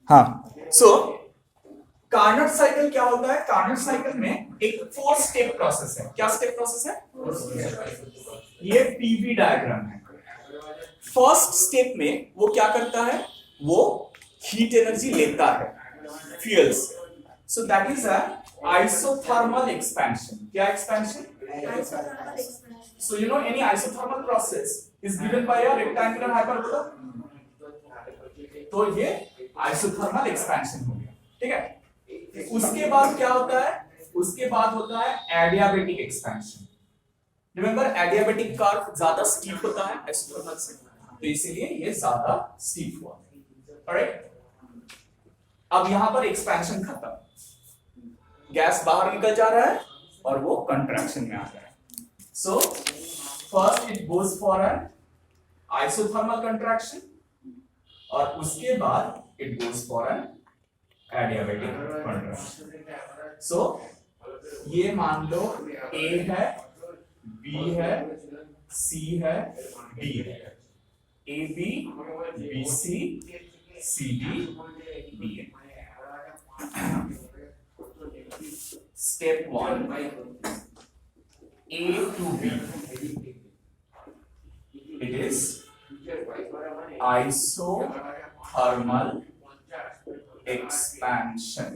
हाँ, सो Carnot cycle क्या होता है? कार्नोट साइकिल में एक 4 स्टेप प्रोसेस है। क्या स्टेप प्रोसेस है? ये पीवी डायग्राम है। फर्स्ट स्टेप में वो क्या करता है? वो हीट एनर्जी लेता है फ्यूल से। So that is a isothermal expansion. क्या expansion? So you know any isothermal process is given by a rectangular hyperbola. तो ये आइसोथर्मल एक्सपेंशन हो गया, ठीक है। उसके बाद क्या होता है? उसके बाद होता है adiabatic expansion. Remember, adiabatic curve ज्यादा स्टीप होता है आइसोथर्मल से, तो इसीलिए ये ज्यादा स्टीप हुआ। ऑलराइट, अब यहां पर एक्सपेंशन खत्म, गैस बाहर निकल जा रहा है और वो कंट्रैक्शन में आ रहा है। So first it goes for an isothermal contraction और उसके बाद it goes for an adiabatic contraction. So ये मान लो A है, B है, C है, D है। A B B C C D D है। Step 1 A to B, it is isothermal expansion,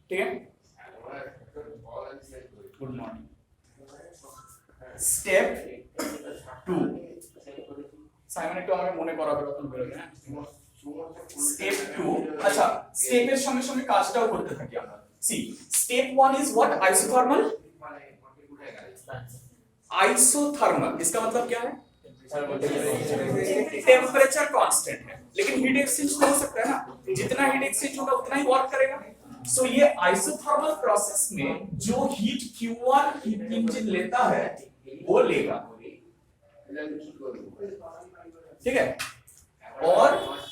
ठीक है। Good morning. स्टेप 2 সাইমন একটু আমাকে মনে করাবে রতন বেরোবে না। স্টেপ 2, আচ্ছা স্টেপের সঙ্গে সঙ্গে কাজটাও করতে থাকি আমরা। See step 1 is what? Isothermal. Isothermal इसका मतलब क्या है? टेम्परेचर कांस्टेंट है, लेकिन हीट एक्सचेंज तो हो सकता है ना, जितना हीट एक्सचेंज होगा उतना ही वर्क करेगा। सो ये आइसोथर्मल प्रोसेस में जो हीट Q1 हीट इंजन लेता है वो लेगा, ठीक है। और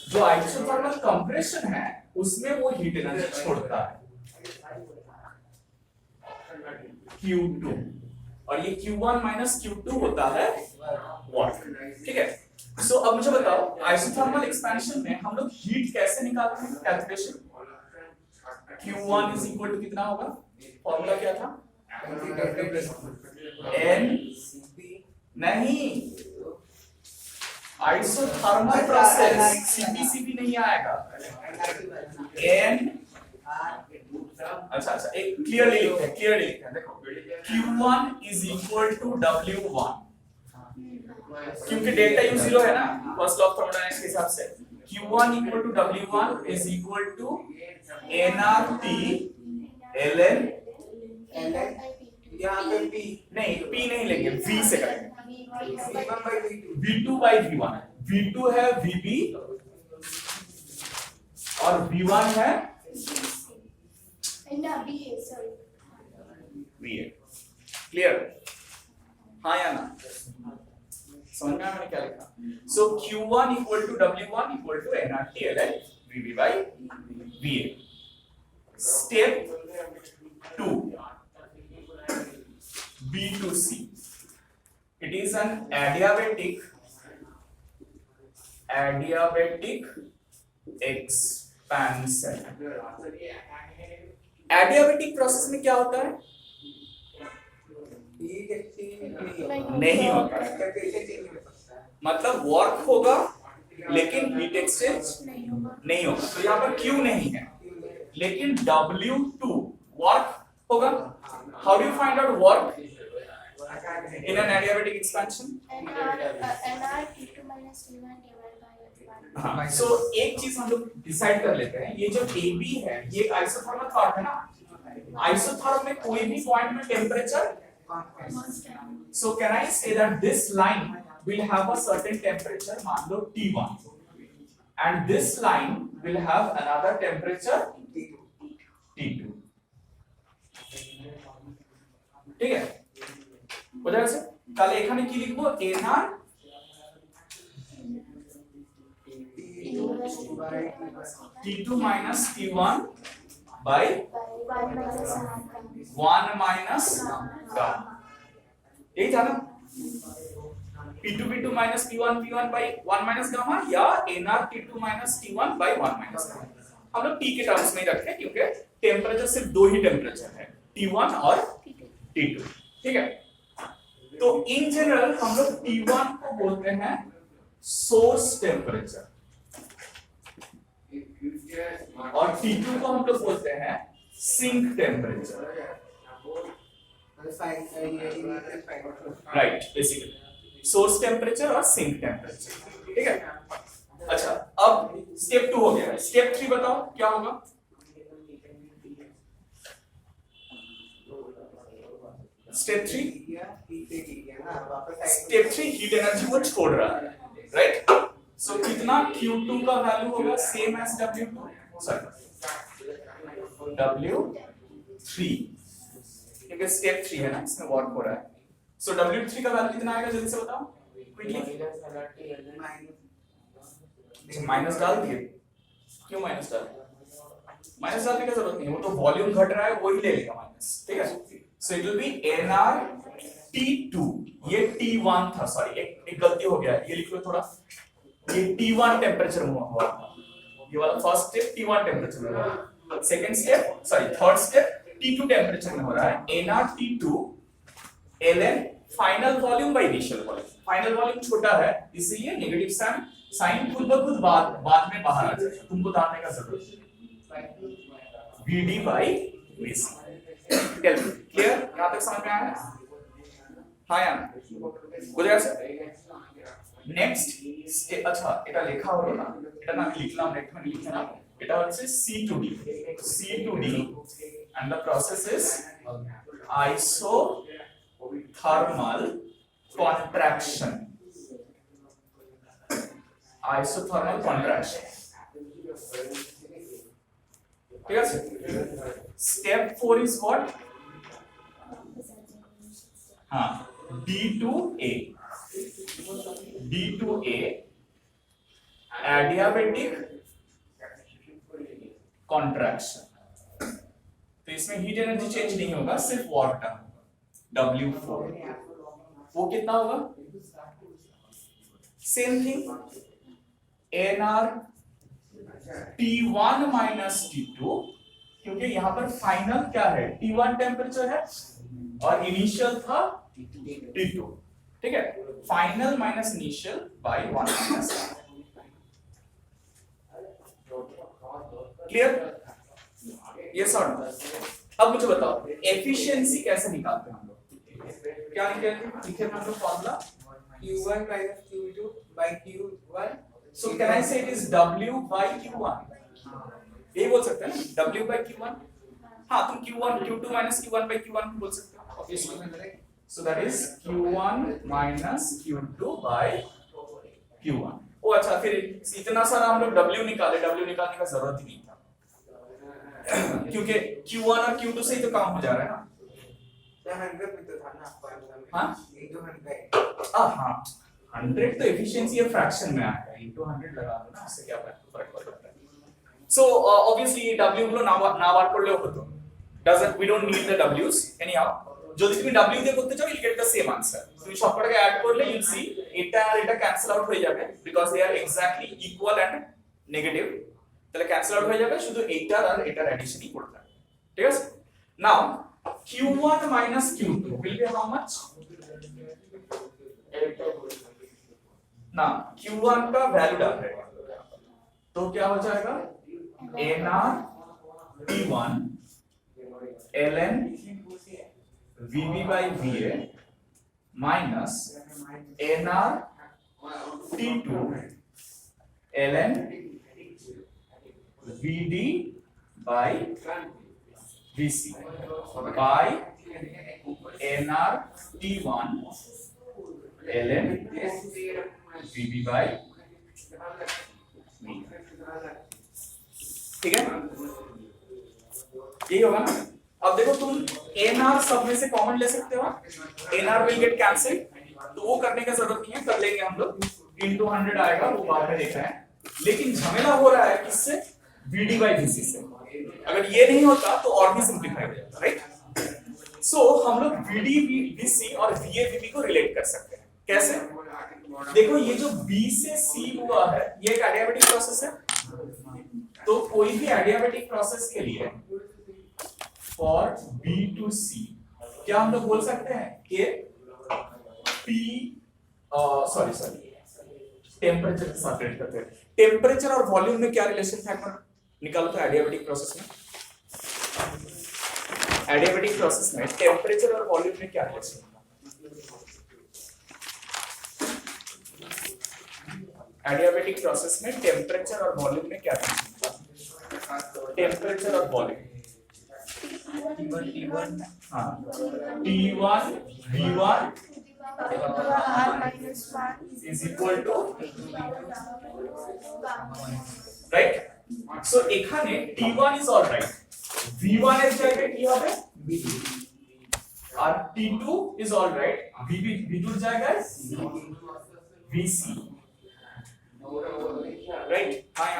जो आइसोथर्मल कंप्रेशन है उसमें वो हीट एनर्जी छोड़ता है Q2, और ये Q1 माइनस Q2 होता है वर्क, ठीक है। सो अब मुझे बताओ आइसोथर्मल एक्सपेंशन में हम लोग हीट कैसे निकालते हैं? Calculation Q1 is equal to कितना होगा? फॉर्मूला क्या था? N नहीं, आइसोथर्मल प्रोसेस CPCP नहीं आएगा। N अच्छा एक क्लियरली लिखते हैं, देखो Q1 is equal to W1, क्योंकि डेल्टा U 0 है ना फर्स्ट लॉ ऑफ थर्मोडायनामिक्स के हिसाब से। Q1 equal to W1 is equal to nRT ln, यहाँ पे P नहीं, P नहीं लेंगे, V से करेंगे। V2 by V1, V2 है VB और V1 है VA। क्लियर? हाँ या ना? समझ में आया मैंने क्या लिखा? So Q1 equal to W1 equal to nRT ln VB by VA। Step 2 B to C, it is an adiabatic expansion। Adiabatic process में क्या होता है? नहीं होता है, मतलब वर्क होगा लेकिन हीट एक्सचेंज नहीं होगा। तो यहाँ पर Q नहीं है, लेकिन W2 वर्क होगा। How do you find out work in an adiabatic expansion? हाँ, so एक चीज हम लोग डिसाइड कर लेते हैं, ये जो AB है ये आइसोथर्मल पार्ट है ना, आइसोथर्म में कोई भी पॉइंट में temperature, so can I say that this line will have a certain temperature, मान लो T1, and this line will have another temperature T2, ঠিক है। हो जाएगा सर? তাহলে এখানে কি লিখবো? nR T2 minus T1 by 1 minus gamma, यही था ना? P P2 minus P1 by 1 minus gamma या NR T2 minus T1 by 1 minus gamma. हम लोग T के टर्म्स में ही रखते हैं क्योंकि टेम्परेचर सिर्फ दो ही टेम्परेचर है, T1 और T2, ठीक है। तो इन जनरल हम लोग T1 को बोलते हैं सोर्स टेम्परेचर और T2 को हम लोग बोलते हैं sink temperature, right, basically source temperature और सिंक टेम्परेचर, ठीक है। अच्छा, अब स्टेप 2 हो गया, स्टेप 3 बताओ क्या होगा। स्टेप 3 हीट एनर्जी को छोड़ रहा है, राइट। सो कितना Q2 का वैल्यू होगा same as W2, sorry W3, क्योंकि स्टेप 3 है ना, इसमें वर्क हो रहा है। सो W3 का वैल्यू कितना आएगा जल्दी से बताओ क्विकली। माइनस डाल दिए, क्यों माइनस डाल, माइनस डालने की जरूरत नहीं है, वो तो वॉल्यूम घट रहा है वो ही ले लेगा माइनस, ठीक है। So it will be NR T2, ये T1 था, सॉरी एक गलती हो गया, ये लिख लो थोड़ा, ये T1 टेम्परेचर में हुआ, ये वाला फर्स्ट स्टेप T1 टेम्परेचर में हुआ, second step sorry third step T2 temperature में हो रहा है। NR T2 ln final volume by initial volume, final volume छोटा है इसलिए नेगेटिव साइन खुद ब खुद बाद में बाहर आ जाएगा, तुमको डालने का जरूरत नहीं, VD बाय VC, क्लियर, यहां तक समझ में आया। हाँ यार हो जाएगा सर। नेक्स्ट अच्छा এটা লেখা হলো না, এটা না আমি লিখলাম, নেক্সট में লিখে না, এটা হচ্ছে C2D and the process is isothermal contraction, ঠিক আছে। स्टेप 4 is what, हाँ D2A एडियाबेटिक कॉन्ट्रैक्शन, तो इसमें हीट एनर्जी चेंज नहीं होगा, सिर्फ वर्क डन होगा, W4, वो कितना होगा, same thing NR T1 minus T2, क्योंकि यहां पर फाइनल क्या है T1 टेम्परेचर है और इनिशियल था T2, ठीक है। Final minus initial by 1 minus, clear, ये सॉर्ट। अब मुझे बताओ एफिशिएंसी कैसे निकालते हैं हम लोग, क्या लिखे हम लोग formula Q1 minus Q2 by Q1, so can आई से it is W by Q1, यही बोल सकते हैं ना, W by Q1, हाँ तुम Q1 Q2 minus Q1 by Q1 बोल सकते हो obviously, so that is Q1 minus Q2 by Q1। ओ अच्छा, फिर इतना सारा हम लोग W निकालने का जरूरत ही नहीं था क्योंकि Q1 और Q2 से ही तो काम हो जा रहा है ना, 100 में तो था ना फॉर्मूला में, हाँ 100 हाँ 100 तो एफिशिएंसी या फ्रैक्शन में आता है, into 100 लगा दो ना, उससे क्या फर्क पड़ता है। So obviously W গুলো না বার করলেও হতো, doesn't, we don't need the W's anyhow, যদি তুমি W দিয়ে করতে চাও you'll get the same answer, তুমি সবকটাকে অ্যাড করলে you'll see এটা আর এটা ক্যান্সেল আউট হয়ে যাবে because they are exactly equal and negative, তাহলে ক্যান্সেল আউট হয়ে যাবে, শুধু এইটার আর এটার অ্যাডিশনই করতে হবে, ঠিক আছে। নাও Q1 minus Q2 will be how much, ना Q1 का वैल्यू डाल रहे हैं तो क्या हो जाएगा NR T1 ln VB by VA minus NR T2 ln VD by VC by NR T1 ln VB by ठीक है, यही होगा ना। अब देखो तुम NR सब में से कॉमन ले सकते हो, NR will get cancelled, तो वो करने का जरूरत नहीं है, कर लेंगे हम लोग, into 100 आएगा वो बाद में देख रहे हैं, लेकिन झमेला हो रहा है किससे, VD by VC से। अगर ये नहीं होता तो और भी सिंपलीफाई हो जाता, राइट। सो हम लोग VD VC और VA VB को रिलेट कर सकते हैं, कैसे, देखो ये जो B से C हुआ है ये एक एडियाबेटिक प्रोसेस है, तो कोई भी एडियाबेटिक प्रोसेस के लिए फॉर B to C क्या हम लोग बोल सकते हैं कि टेम्परेचर के साथ रेट करते हैं। टेम्परेचर और वॉल्यूम में क्या रिलेशन था, एक बार निकालो तो एडियाबेटिक प्रोसेस में। एडियाबेटिक प्रोसेस में टेम्परेचर और वॉल्यूम में क्या रिलेशन था? एडियाबेटिक प्रोसेस में टेम्परेचर और वॉल्यूम में क्या रिलेशन था? टेम्परेचर और वॉल्यूम T1 हाँ T1 V1 is equal to right, so এখানে T1 is all right, V1 এর জায়গায় কি হবে আর T2 is all right, V2 এর জায়গায় VC right, হ্যাঁ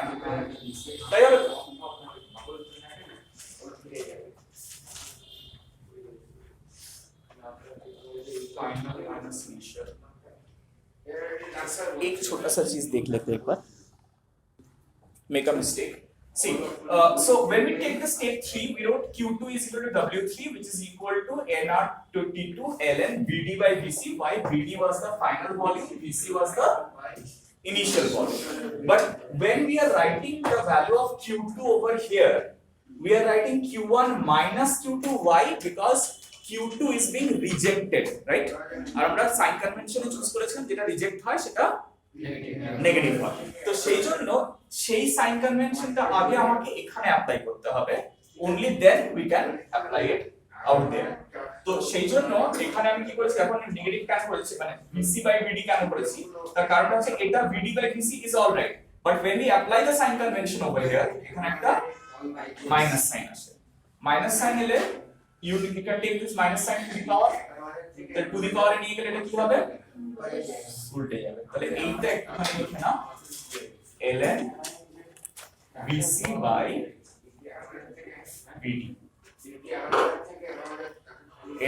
তাই হবে তো? एक छोटा सा चीज देख लेते हैं एक बार, make a mistake. See, so when we take the step 3, we wrote Q2 is equal to W3, which is equal to NR to T2 ln VD by VC. Why? VD was the final volume, VC was the initial volume. But when we are writing the value of Q2 over here, we are writing Q1 minus Q2. Why? Because Q2 is being rejected, right? আর আমরা sign কনভেনশনে choose করেছিলাম যেটা reject হয় সেটা negative হয়, তো সেই জন্য সেই সাইন কনভেনশনটা আগে আমাকে এখানে অ্যাপ্লাই করতে হবে, only then we can apply it out there. তো সেই জন্য এখানে আমি কি করেছি, এখন নেগেটিভ কেন করেছি, মানে VC by VD কেন করেছি, তার কারণ হচ্ছে এটা VD by VC is all right, but when we apply the sign convention over here এখানে একটা মাইনাস সাইন আসে, মাইনাস সাইন এলে you can take this minus sign to the power, তো to the power নিয়ে গেলে এটা কি হবে উল্টে যাবে, তাহলে এইটা একটুখানি লিখে নাও ln VC by VD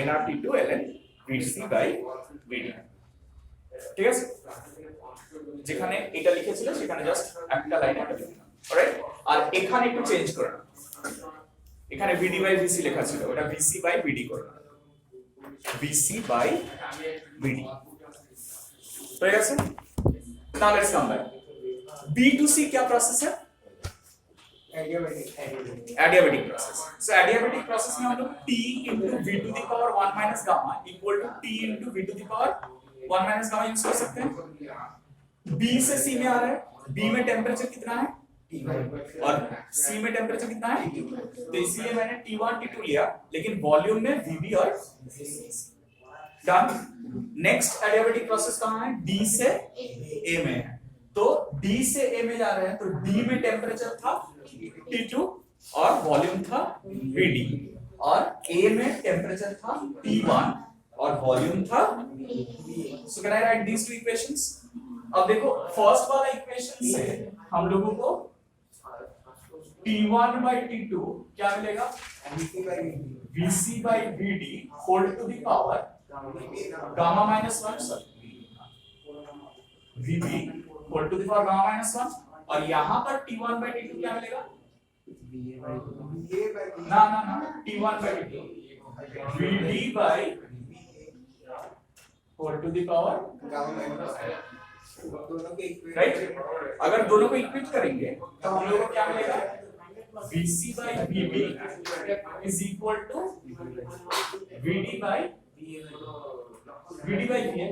nRT2 ln VC by VD, ঠিক আছে? যেখানে এটা লিখেছিল সেখানে জাস্ট একটা লাইন এটা লিখে নাও, অলরাইট? আর এখানে একটু চেঞ্জ করে নাও, এখানে VD by VC লেখা ছিল ওটা VC by VD করে নাও, VC by VD, ঠিক আছে? Now let's come back. B to C क्या प्रोसेस है? Adiabatic process. So adiabatic process में हम लोग T into V to the power 1 minus gamma equal to T into V to the power 1 minus gamma use कर सकते हैं। B से C में आ रहा है, B में टेम्परेचर कितना है और C में टेम्परेचर कितना है, तो इसलिए मैंने T1 T2 लिया, लेकिन वॉल्यूम में VB और डन। नेक्स्ट एडियाबेटिक प्रोसेस कहाँ है, D से A में है, तो D से A में जा रहे हैं, तो D में टेम्परेचर था T2 और वॉल्यूम था VD, और A में टेम्परेचर था T1 और वॉल्यूम था, so can I write these two equations? अब देखो फर्स्ट वाला इक्वेशन से हम लोगों को T1 by T2 क्या मिलेगा, VC by VD whole to the power gamma minus 1, sorry VB whole to the power gamma minus 1, और यहाँ पर T1 by T2 क्या मिलेगा, ना ना ना T1 by T2 VD by whole to the power right. अगर दोनों को इक्वेट करेंगे तो हम लोगों को क्या मिलेगा, VC by VB is equal to VD by VA,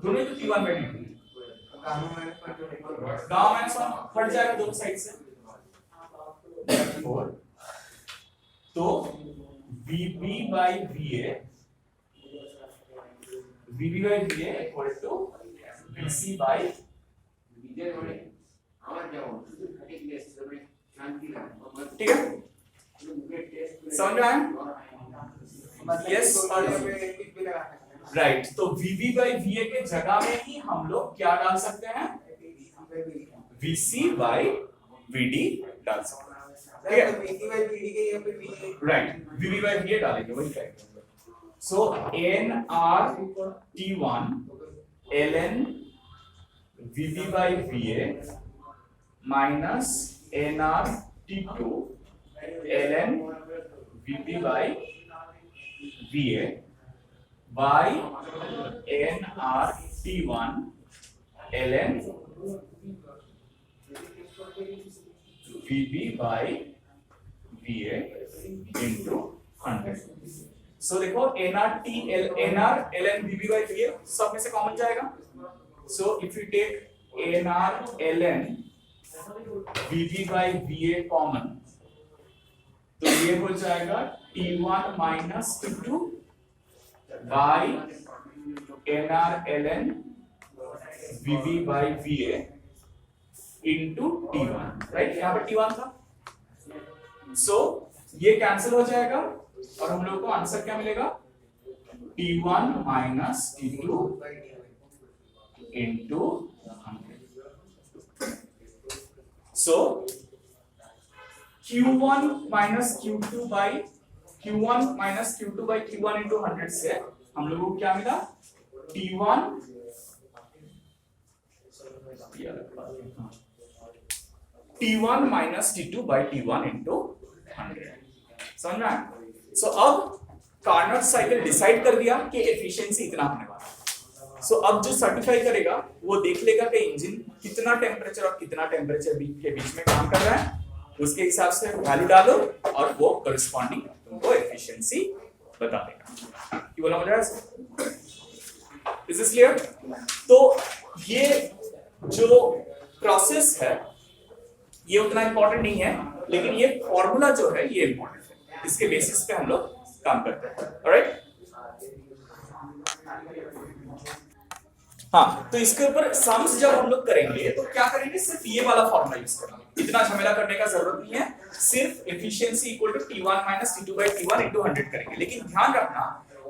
दोनों तो T1 by T2, gamma minus 1 हट जाएगा दोनों साइड से, तो VB by VA equal to VC by ठीक है, समझ में आया? यस राइट, तो VB by VA के जगह में ही हम लोग क्या डाल सकते हैं, VC by VD डाल सकते हैं, ठीक है? राइट, VB by VA डालेंगे, वही करेंगे। सो nRT1 ln VB by VA minus NR T2 ln VB by VA by NR T1 ln VB by VA into 100. So देखो NR ln VB by VA सब में से कॉमन जाएगा. So if you take NR ln VB by VA common तो ये हो जाएगा T1 minus T2 by NR ln VB by VA into T1, right. यहाँ पर T1 था. So ये कैंसिल हो जाएगा और हम लोग को आंसर क्या मिलेगा? T1 minus T2 into 100. So Q1 minus Q2 by Q1 minus Q2 by Q1 into 100 से हम लोगों को क्या मिला? T1 minus T2 by T1 into 100. समझ में आया? So अब कार्नोट साइकिल डिसाइड कर दिया कि एफिशिएंसी इतना होने वाला है. So अब जो सर्टिफाई करेगा वो देख लेगा कि इंजन कितना टेम्परेचर और कितना टेम्परेचर के बीच में काम कर रहा है. उसके हिसाब से वैल्यू डालो और वो करस्पॉन्डिंग तुमको एफिशिएंसी बता देगा. ये बोला मुझे इज दिस क्लियर? तो ये जो प्रोसेस है ये उतना इंपॉर्टेंट नहीं है, लेकिन ये फॉर्मूला जो है ये इंपॉर्टेंट है. इसके बेसिस पे हम लोग काम करते हैं. ऑलराइट. हाँ, तो इसके ऊपर सम्स जब हम लोग करेंगे तो क्या करेंगे? सिर्फ ये वाला फॉर्मूला यूज करना. इतना झमेला करने का जरूरत नहीं है. सिर्फ efficiency equal to T1 minus T2 by T1 into 100 करेंगे. लेकिन ध्यान रखना,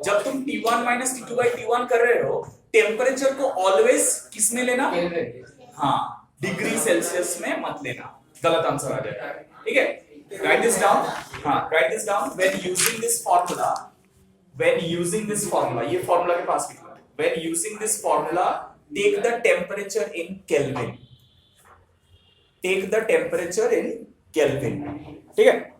जब तुम T1 minus T2 by T1 कर रहे हो, टेम्परेचर को ऑलवेज किसमें लेना? हाँ, डिग्री सेल्सियस में मत लेना. गलत आंसर आ जाएगा. ठीक है? Write this down. हाँ, write this down. When using this formula, ये फॉर्मूला के पास लिखना. When using this formula, take the temperature in Kelvin. Take the temperature in Kelvin. ठीक है?